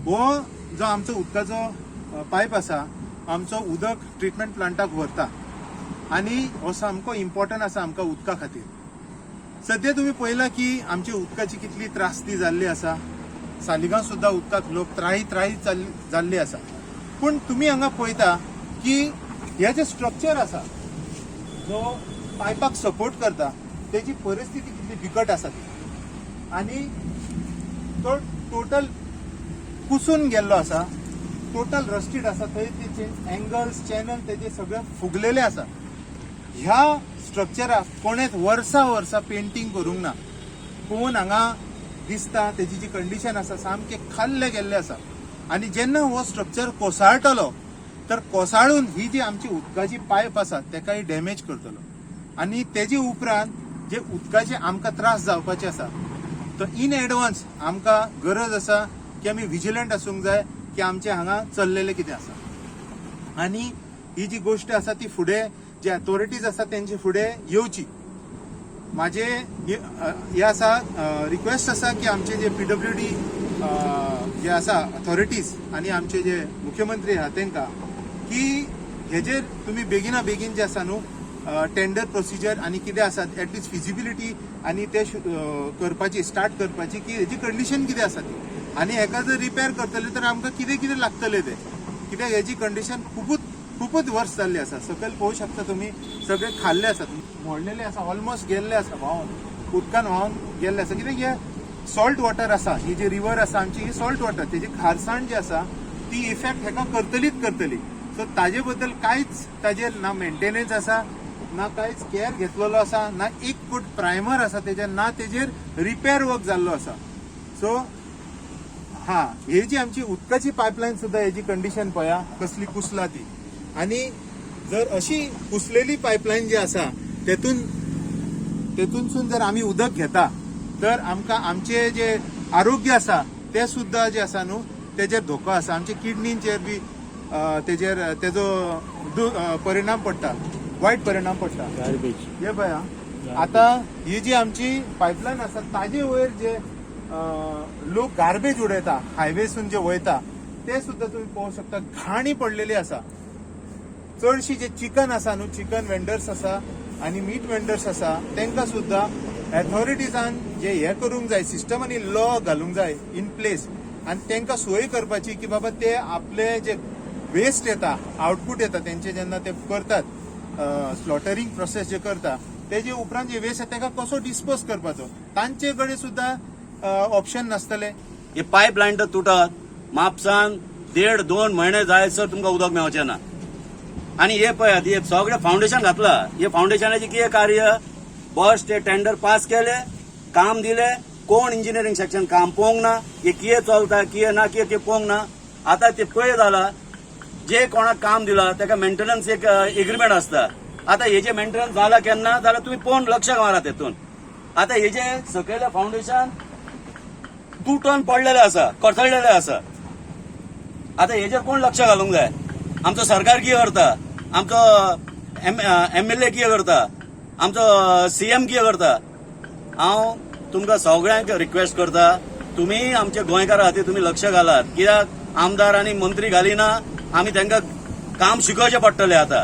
हो जो आमचो उदकाचो पायप आसा आमचो उदक ट्रिटमेंट प्लांटाक व्हरता आणि हो सामको इम्पॉर्टंट आसा आमकां उदका खातीर. सध्या तुम्ही पळयला की आमची उदकाची कितली त्रासदी जाल्ली आसा. सालिगांव सुद्धा उदकाक लोक त्राही जाल्ले आसा. पण तुम्ही हांगा पळयता की हे जे स्ट्रक्चर आसा जो पायपाक सपोर्ट करता त्याची परिस्थिती कितली बिकट आसा ती, आणि तो टोटल कुसून गेल्लो आसा, टोटल रस्टेड आसा. थंय तेचे एंगल्स चॅनल तेजे सगळे फुगलेले आसा. ह्या स्ट्रक्चराक कोणेच वर्सा पेंटिंग करूंक ना. पळोवन हांगा दिसता तेजी जी कंडिशन आसा सामके खाल्ले गेल्ले आसा. आणि जेन्ना हो स्ट्रक्चर कोसळटलो तर कोसळून ही जी आमची उदकाची पायप आसा तेकाय डॅमेज करतलो. आणि तेजे उपरांत जे उदकाचे आमकां त्रास जावपाचे आसा तो इन एडवान्स आमकां गरज आसा की आमी विजिलंट आसूंक जाय की आमचे हांगा चल्लेले कितें आसा. आणि ही जी गोष्ट आसा ती फुडें जे अथॉरिटीज आसा तेंचे फुडें येवची. माझे हे आसा रिक्वेस्ट आसा की आमचे जे PWD जे आसा अथॉरिटीज आणि आमचे जे मुख्यमंत्री आहा तेंकां की हेजेर तुम्ही बेगिना बेगीन जे आसा न्हू टेंडर प्रोसिजर आणि कितें आसा एटलिस्ट फिजिबिलिटी आणि ते करपाची स्टार्ट करपाची की हेजी कंडिशन कितें आसा ती, आणि हेका जर रिपेअर करतले तर आमकां कितें कितें लागतले ते, कित्याक हेजी कंडिशन खूपच वर्स जाल्ली आसा. सकयल पळोवंक शकता तुम्ही सगळे खाल्ले आसात, मोडलेले आसा, ऑलमोस्ट गेल्ले आसा, व्हांवन उदकान व्हांवन गेल्ले आसा. कित्याक हे सॉल्ट वॉटर आसा, ही जी रिवर आसा आमची ही सॉल्ट वॉटर, तेजी खारसाण जी आसा ती इफेक्ट हेका करतली. सो ताजे बद्दल कांयच ताजेर ना मेंटेनन्स आसा, ना कांयच केअर घेतलेलो आसा, ना एक फूट प्रायमर आसा तेजेर, ना तेजेर रिपेअर वर्क जाल्लो आसा. सो हे जी आमची उदकाची पायपलायन सुद्धा हेजी कंडिशन पळया कसली कुसला ती. आणि जर अशी कुसलेली पायपलायन जी आसा तेतूनसून जर आम्ही उदक घेता तर आमकां आमचे जे आरोग्य आसा ते सुद्धा जे आसा न्हू तेजेर धोको आसा. आमच्या किडनींचेर बी तेजो परिणाम पडटा, वायट परिणाम पडटा. हे पळया आता ही जी आमची पायपलायन आसा ताजे वयर जे लोक गार्बेज उडयता हायवेसून जे वयता ते सुद्धा तुम्ही पळोवंक शकता घाणी पडलेली आसा. चडशी जे चिकन आसा न्हू, चिकन वेंडर्स आसा आणि मीट वेंडर्स आसा तेंकां सुद्धा अथॉरिटीजान जे हे करूंक जाय सिस्टम आणि लॉ घालूंक जाय इन प्लेस, आणि तेंकां सोय करपाची की बाबा ते आपले जे वेस्ट येता आउटपूट येता तेंचे जेन्ना ते करतात स्लॉटरिंग प्रोसेस जे करता तेजे उपरांत जे वेस्ट येता तेका कसो डिस्पोज करपाचो तांचे कडेन सुद्धा ऑप्शन नासतले. हे पायपलायन तर तुटत म्हापसान 1.5-2 महिने जायसर तुमकां उदक मेळचें ना. आणि हे पळयात हे सगळे फाउंडेशन घातला. हे फाउंडेशनाचे कितें कार्य, बस ते टेंडर पास केले, काम दिले, कोण इंजिनियरिंग सेक्शन काम पळोवंक ना, हे कितें चलता कितें ना कितें ते पळोवंक ना. आता ते पळय जाला जे कोणाक काम दिला ताका मेंटेनन्स एक एग्रीमेंट आसता. आता हेजे मेंटेनन्स जाला केन्ना जाल्यार तुम्ही पळोवन लक्ष मारात तेतून. आता हेजे सकयले फाउंडेशन तुटून पडलेले आसा, कोसळलेले आसा. आता हेजेर कोण लक्ष घालूंक जाय. आमचो सरकार कितें करता, आमचो MLA कितें करता, आमचो CM कितें करता. हांव तुमकां सगळ्यांक रिक्वेस्ट करता तुम्ही आमच्या गोंयकारा खातीर तुम्ही लक्ष घालात. कित्याक आमदार आनी मंत्री घालिना आमी तांकां काम शिकोवचें पडटलें आता.